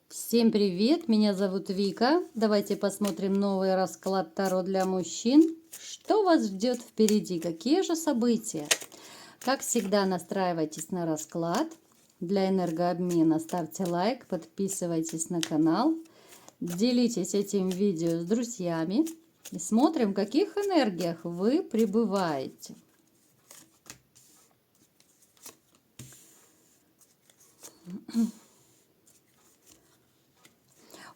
Всем привет, меня зовут Вика. Давайте посмотрим новый расклад Таро для мужчин. Что вас ждет впереди? Какие же события? Как всегда, настраивайтесь на расклад. Для энергообмена ставьте лайк, подписывайтесь на канал, делитесь этим видео с друзьями и смотрим, в каких энергиях вы пребываете.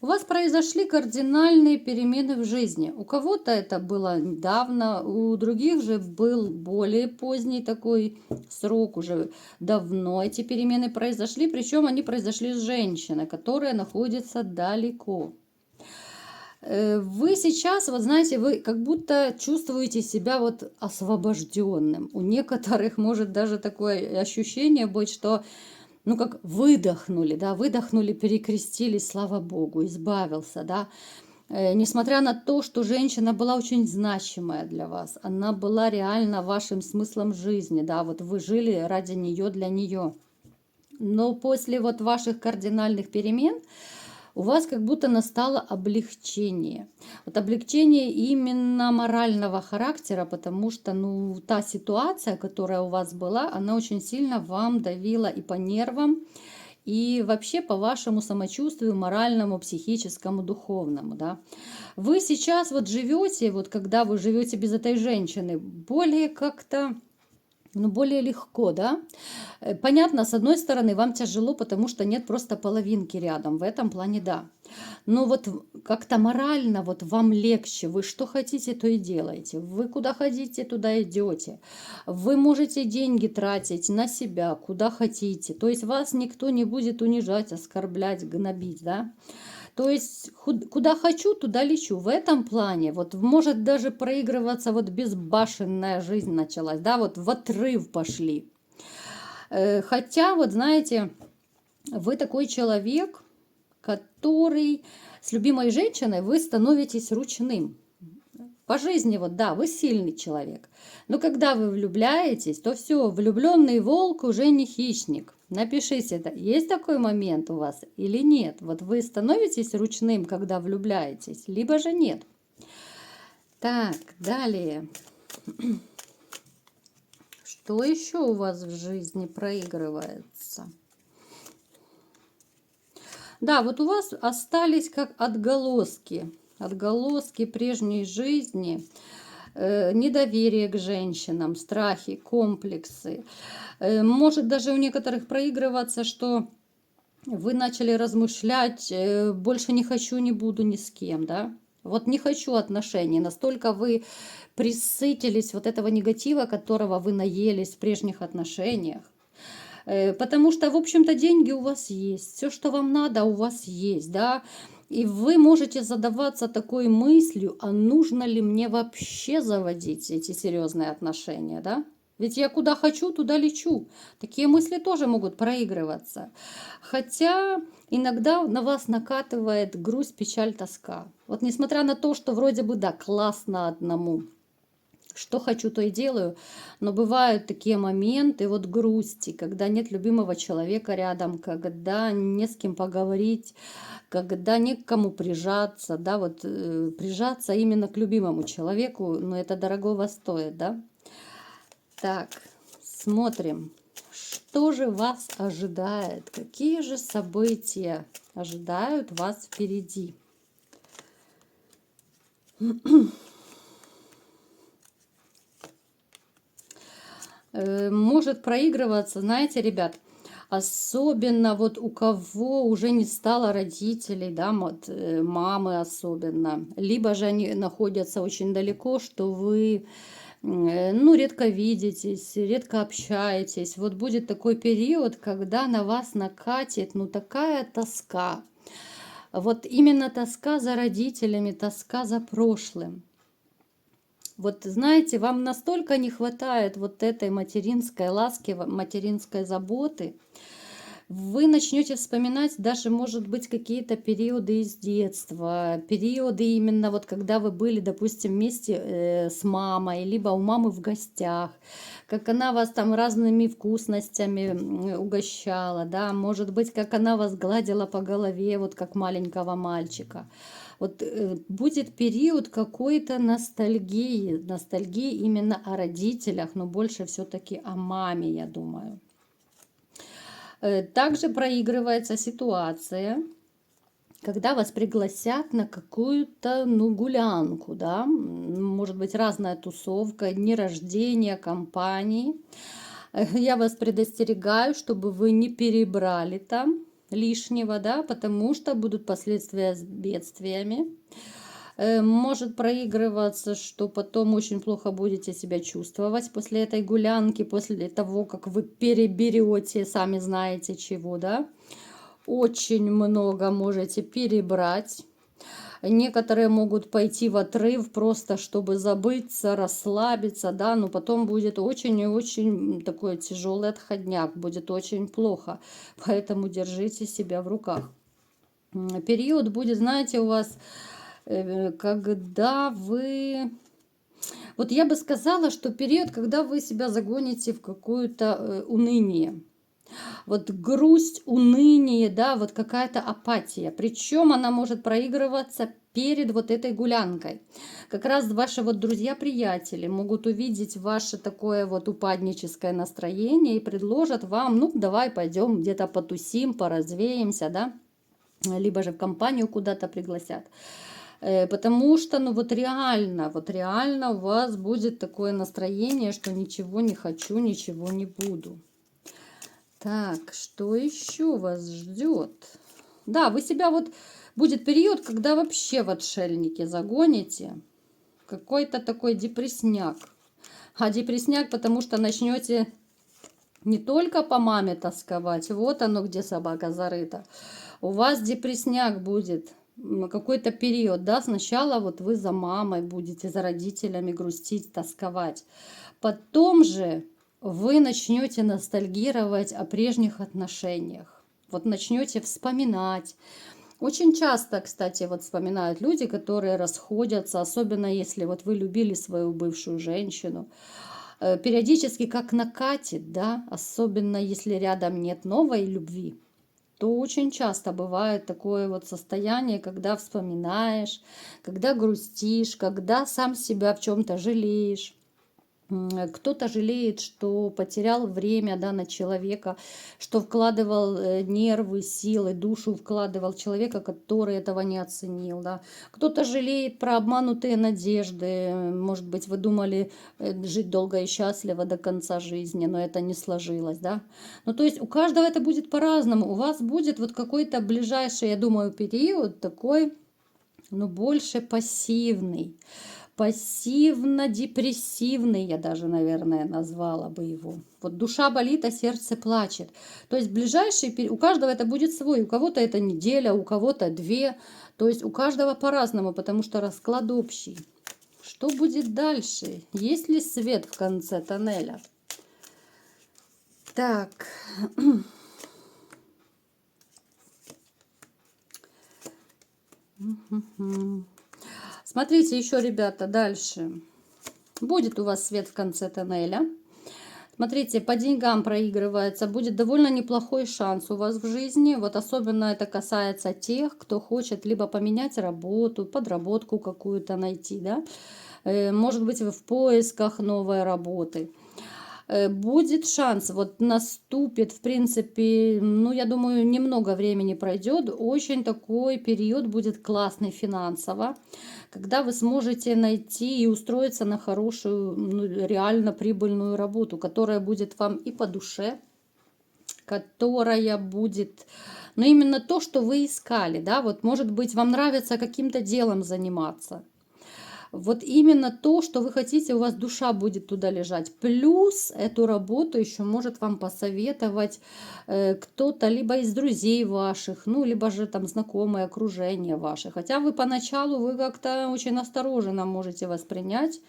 У вас произошли кардинальные перемены в жизни. У кого-то это было недавно, у других же был более поздний такой срок, уже давно эти перемены произошли. Причем они произошли с женщиной, которая находится далеко. Вы сейчас, вот знаете, вы как будто чувствуете себя вот освобожденным. У некоторых может даже такое ощущение быть, что ну, как выдохнули, да, выдохнули, перекрестились, слава Богу, избавился, да. Несмотря на то, что женщина была очень значимая для вас, она была реально вашим смыслом жизни, да, вот вы жили ради нее, для нее. Но после вот ваших кардинальных перемен у вас как будто настало облегчение. Вот облегчение именно морального характера, потому что, ну, та ситуация, которая у вас была, она очень сильно вам давила и по нервам, и вообще по вашему самочувствию моральному, психическому, духовному, да. Вы сейчас вот живете, вот когда вы живете без этой женщины, более как-то, ну, более легко, да. Понятно, с одной стороны, вам тяжело, потому что нет просто половинки рядом. В этом плане да. Но вот как-то морально вот вам легче. Вы что хотите, то и делаете. Вы куда хотите, туда идете. Вы можете деньги тратить на себя, куда хотите. То есть вас никто не будет унижать, оскорблять, гнобить, да. То есть куда хочу, туда лечу. В этом плане вот может даже проигрываться вот безбашенная жизнь началась, да, вот в отрыв пошли. Хотя, вот знаете, вы такой человек, который с любимой женщиной вы становитесь ручным. По жизни, вот да, вы сильный человек. Но когда вы влюбляетесь, то все, влюбленный волк уже не хищник. Напишите это. Есть такой момент у вас или нет? Вот вы становитесь ручным, когда влюбляетесь, либо же нет. Так, далее. Что еще у вас в жизни проигрывается? Да, вот у вас остались как отголоски прежней жизни, недоверие к женщинам, страхи, комплексы. Может даже у некоторых проигрываться, что вы начали размышлять, больше не хочу, не буду ни с кем, да? Вот не хочу отношений, настолько вы присытились вот этого негатива, которого вы наелись в прежних отношениях. Потому что, в общем-то, деньги у вас есть, все, что вам надо, у вас есть, да. И вы можете задаваться такой мыслью, а нужно ли мне вообще заводить эти серьезные отношения, да? Ведь я куда хочу, туда лечу. Такие мысли тоже могут проигрываться. Хотя иногда на вас накатывает грусть, печаль, тоска. Вот несмотря на то, что вроде бы, да, классно одному, что хочу, то и делаю. Но бывают такие моменты вот грусти, когда нет любимого человека рядом, когда не с кем поговорить, когда не к кому прижаться, да, вот прижаться именно к любимому человеку, но это дорогого стоит, да. Так, смотрим, что же вас ожидает, какие же события ожидают вас впереди. Может проигрываться, знаете, ребят, особенно вот у кого уже не стало родителей, да, вот, мамы особенно, либо же они находятся очень далеко, что вы, ну, редко видитесь, редко общаетесь. Вот будет такой период, когда на вас накатит, ну, такая тоска. Вот именно тоска за родителями, тоска за прошлым. Вот знаете, вам настолько не хватает вот этой материнской ласки, материнской заботы. Вы начнете вспоминать даже, может быть, какие-то периоды из детства, периоды именно вот когда вы были, допустим, вместе с мамой, либо у мамы в гостях, как она вас там разными вкусностями угощала, да, может быть, как она вас гладила по голове, вот как маленького мальчика. Вот будет период какой-то ностальгии именно о родителях, но больше все-таки о маме, я думаю. Также проигрывается ситуация, когда вас пригласят на какую-то, ну, гулянку, да, может быть, разная тусовка, дни рождения, компании. Я вас предостерегаю, чтобы вы не перебрали там лишнего, да, потому что будут последствия с бедствиями. Может проигрываться, что потом очень плохо будете себя чувствовать после этой гулянки, после того, как вы переберете, сами знаете чего, да. Очень много можете перебрать. Некоторые могут пойти в отрыв просто, чтобы забыться, расслабиться, да, но потом будет очень и очень такой тяжелый отходняк, будет очень плохо. Поэтому держите себя в руках. Период будет, знаете, у вас, когда вы... Вот я бы сказала, что период, когда вы себя загоните в какое-то уныние. Вот грусть, уныние, да, вот какая-то апатия. Причем она может проигрываться перед вот этой гулянкой. Как раз ваши вот друзья-приятели могут увидеть ваше такое вот упадническое настроение и предложат вам, ну, давай пойдем где-то потусим, поразвеемся, да, либо же в компанию куда-то пригласят. Потому что, ну вот реально у вас будет такое настроение, что ничего не хочу, ничего не буду. Так, что еще вас ждет? Да, вы себя вот... Будет период, когда вообще в отшельники загоните. Какой-то такой депресняк. А депресняк, потому что начнете не только по маме тосковать. Вот оно, где собака зарыта. У вас депресняк будет какой-то период, да, сначала вот вы за мамой будете, за родителями грустить, тосковать. Потом же вы начнете ностальгировать о прежних отношениях. Вот начнете вспоминать. Очень часто, кстати, вот вспоминают люди, которые расходятся, особенно если вот вы любили свою бывшую женщину. Периодически как накатит, да, особенно если рядом нет новой любви, то очень часто бывает такое вот состояние, когда вспоминаешь, когда грустишь, когда сам себя в чем-то жалеешь. Кто-то жалеет, что потерял время, да, на человека, что вкладывал нервы, силы, душу вкладывал в человека, который этого не оценил. Да. Кто-то жалеет про обманутые надежды. Может быть, вы думали жить долго и счастливо до конца жизни, но это не сложилось. Да. Ну, то есть у каждого это будет по-разному. У вас будет вот какой-то ближайший, я думаю, период такой, ну, больше пассивный. Пассивно-депрессивный, я даже, наверное, назвала бы его. Вот душа болит, а сердце плачет. То есть ближайший, у каждого это будет свой. У кого-то это неделя, у кого-то 2. То есть у каждого по-разному, потому что расклад общий. Что будет дальше? Есть ли свет в конце тоннеля? Так. Смотрите еще, ребята, дальше. Будет у вас свет в конце тоннеля. Смотрите, по деньгам проигрывается. Будет довольно неплохой шанс у вас в жизни. Вот особенно это касается тех, кто хочет либо поменять работу, подработку какую-то найти, да. Может быть, вы в поисках новой работы. Будет шанс, вот наступит, в принципе, ну, я думаю, немного времени пройдет, очень такой период будет классный финансово, когда вы сможете найти и устроиться на хорошую, ну, реально прибыльную работу, которая будет вам и по душе, которая будет, ну, именно то, что вы искали, да, вот, может быть, вам нравится каким-то делом заниматься. Вот именно то, что вы хотите, у вас душа будет туда лежать. Плюс эту работу еще может вам посоветовать кто-то либо из друзей ваших, ну, либо же там знакомое окружение ваше. Хотя вы поначалу вы как-то очень осторожно можете воспринять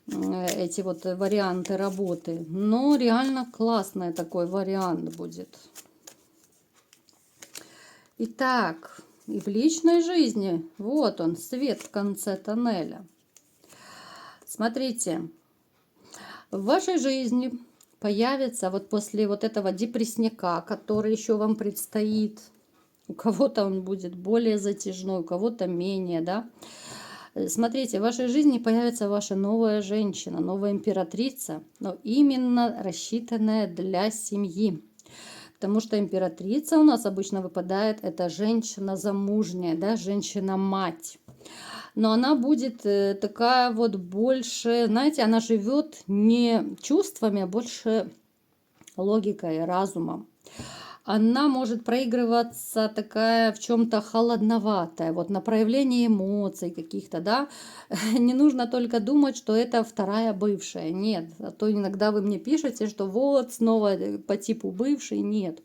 эти вот варианты работы. Но реально классный такой вариант будет. Итак, и в личной жизни, вот он, свет в конце тоннеля. Смотрите, в вашей жизни появится вот после вот этого депресняка, который еще вам предстоит, у кого-то он будет более затяжной, у кого-то менее, да. Смотрите, в вашей жизни появится ваша новая женщина, новая императрица, но именно рассчитанная для семьи. Потому что императрица у нас обычно выпадает, это женщина замужняя, да, женщина-мать. Но она будет такая вот больше, знаете, она живет не чувствами, а больше логикой, разумом. Она может проигрываться такая в чем-то холодноватая, вот на проявление эмоций каких-то, да. Не нужно только думать, что это вторая бывшая. Нет, а то иногда вы мне пишете, что вот снова по типу бывший. Нет.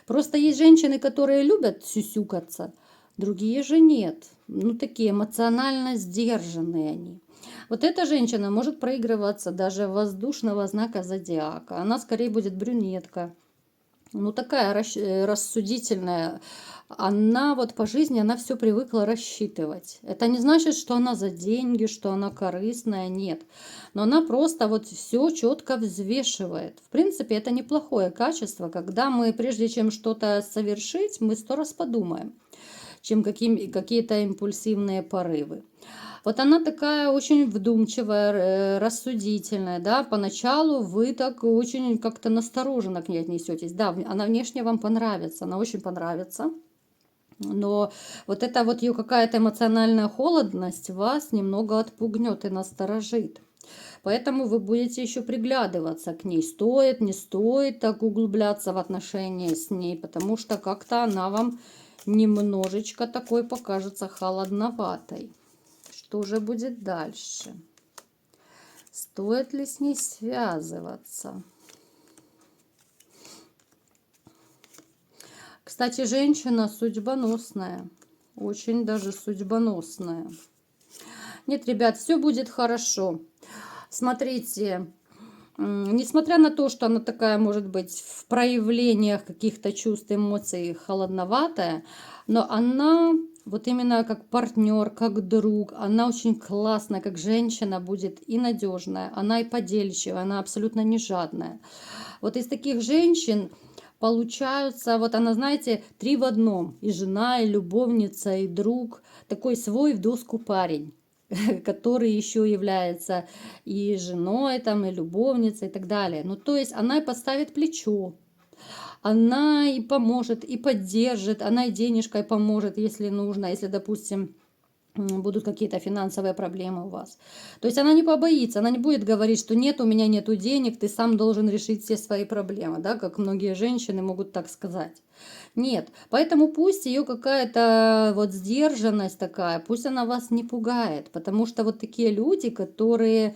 Просто есть женщины, которые любят сюсюкаться, другие же нет. Ну, такие эмоционально сдержанные они. Вот эта женщина может проигрываться даже воздушного знака зодиака. Она скорее будет брюнетка. Ну, такая рассудительная. Она вот по жизни, она все привыкла рассчитывать. Это не значит, что она за деньги, что она корыстная, нет. Но она просто вот все четко взвешивает. В принципе, это неплохое качество, когда мы, прежде чем что-то совершить, мы 100 раз подумаем, чем какие-то импульсивные порывы. Вот она такая очень вдумчивая, рассудительная, да, поначалу вы так очень как-то настороженно к ней отнесетесь. Да, она внешне вам понравится, она очень понравится, но вот эта вот ее какая-то эмоциональная холодность вас немного отпугнет и насторожит. Поэтому вы будете еще приглядываться к ней, стоит, не стоит так углубляться в отношения с ней, потому что как-то она вам немножечко такой покажется холодноватой. Что же будет дальше? Стоит ли с ней связываться? Кстати, женщина судьбоносная. Очень даже судьбоносная. Нет, ребят, все будет хорошо. Смотрите, несмотря на то, что она такая, может быть, в проявлениях каких-то чувств, эмоций холодноватая, но она вот именно как партнер, как друг, она очень классная, как женщина будет и надежная, она и подельщивая, она абсолютно не жадная. Вот из таких женщин получаются, вот она, знаете, 3 в одном, и жена, и любовница, и друг, такой свой в доску парень, который еще является и женой, там, и любовницей, и так далее. Ну, то есть она и подставит плечо, она и поможет, и поддержит, она и денежкой поможет, если нужно, если, допустим, будут какие-то финансовые проблемы у вас. То есть она не побоится, она не будет говорить, что нет, у меня нету денег, ты сам должен решить все свои проблемы, да, как многие женщины могут так сказать. Нет, поэтому пусть ее какая-то вот сдержанность такая, пусть она вас не пугает, потому что вот такие люди, которые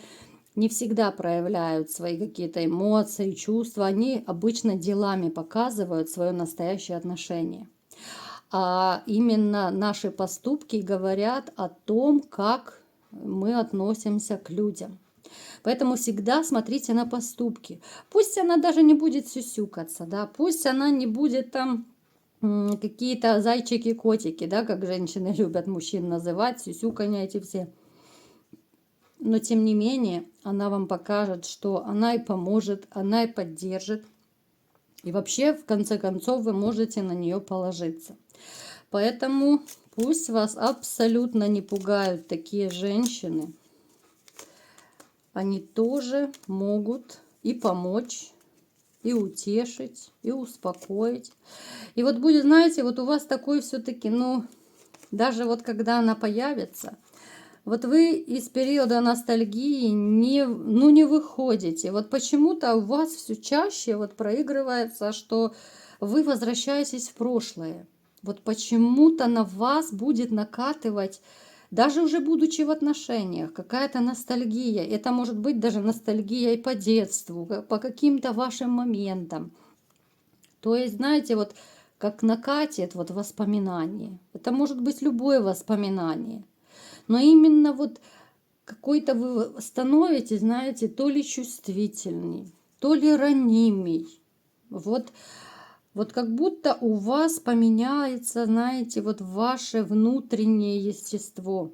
не всегда проявляют свои какие-то эмоции, чувства, они обычно делами показывают свое настоящее отношение. А именно наши поступки говорят о том, как мы относимся к людям. Поэтому всегда смотрите на поступки. Пусть она даже не будет сюсюкаться, да, пусть она не будет там какие-то зайчики-котики, да, как женщины любят мужчин называть, сюсюканья эти все. Но тем не менее, она вам покажет, что она и поможет, она и поддержит. И вообще, в конце концов, вы можете на нее положиться. Поэтому пусть вас абсолютно не пугают такие женщины. Они тоже могут и помочь, и утешить, и успокоить. И вот будет, знаете, вот у вас такой все-таки, ну, даже вот когда она появится, вот вы из периода ностальгии не выходите. Вот почему-то у вас все чаще вот проигрывается, что вы возвращаетесь в прошлое. Вот почему-то на вас будет накатывать, даже уже будучи в отношениях, какая-то ностальгия. Это может быть даже ностальгия и по детству, по каким-то вашим моментам. То есть, знаете, вот как накатит вот воспоминание. Это может быть любое воспоминание. Но именно вот какой-то вы становитесь, знаете, то ли чувствительней, то ли ранимей. Вот Вот как будто у вас поменяется, знаете, вот ваше внутреннее естество.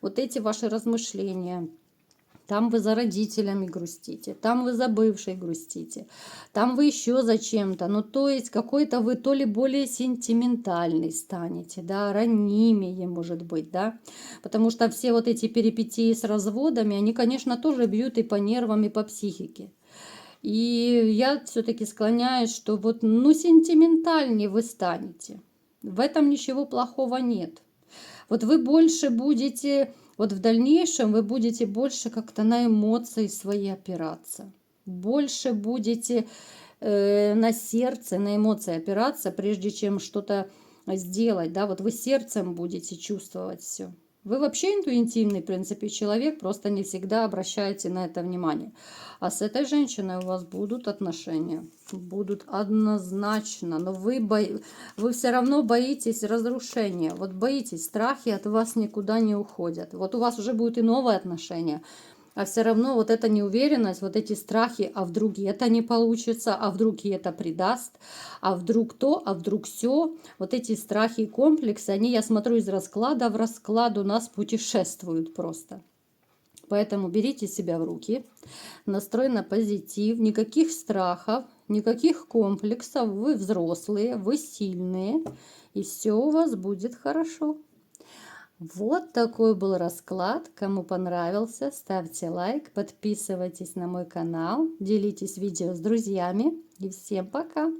Вот эти ваши размышления. Там вы за родителями грустите, там вы за бывшей грустите, там вы еще за чем-то. Ну, то есть какой-то вы то ли более сентиментальный станете, да, ранимее, может быть, да. Потому что все вот эти перипетии с разводами, они, конечно, тоже бьют и по нервам, и по психике. И я все-таки склоняюсь, что вот, ну, сентиментальнее вы станете. В этом ничего плохого нет. Вот вы больше будете, вот в дальнейшем вы будете больше как-то на эмоции свои опираться. Больше будете на сердце, на эмоции опираться, прежде чем что-то сделать. Да? Вот вы сердцем будете чувствовать все. Вы вообще интуитивный, в принципе, человек, просто не всегда обращаете на это внимание. А с этой женщиной у вас будут отношения, будут однозначно, но вы все равно боитесь разрушения, вот боитесь, страхи от вас никуда не уходят. Вот у вас уже будет и новые отношения, а все равно вот эта неуверенность, вот эти страхи, а вдруг и это не получится, а вдруг и это предаст, а вдруг то, а вдруг все. Вот эти страхи и комплексы, они, я смотрю, из расклада в расклад у нас путешествуют просто. Поэтому берите себя в руки, настрой на позитив, никаких страхов, никаких комплексов. Вы взрослые, вы сильные, и все у вас будет хорошо. Вот такой был расклад. Кому понравился, ставьте лайк, подписывайтесь на мой канал, делитесь видео с друзьями. И всем пока!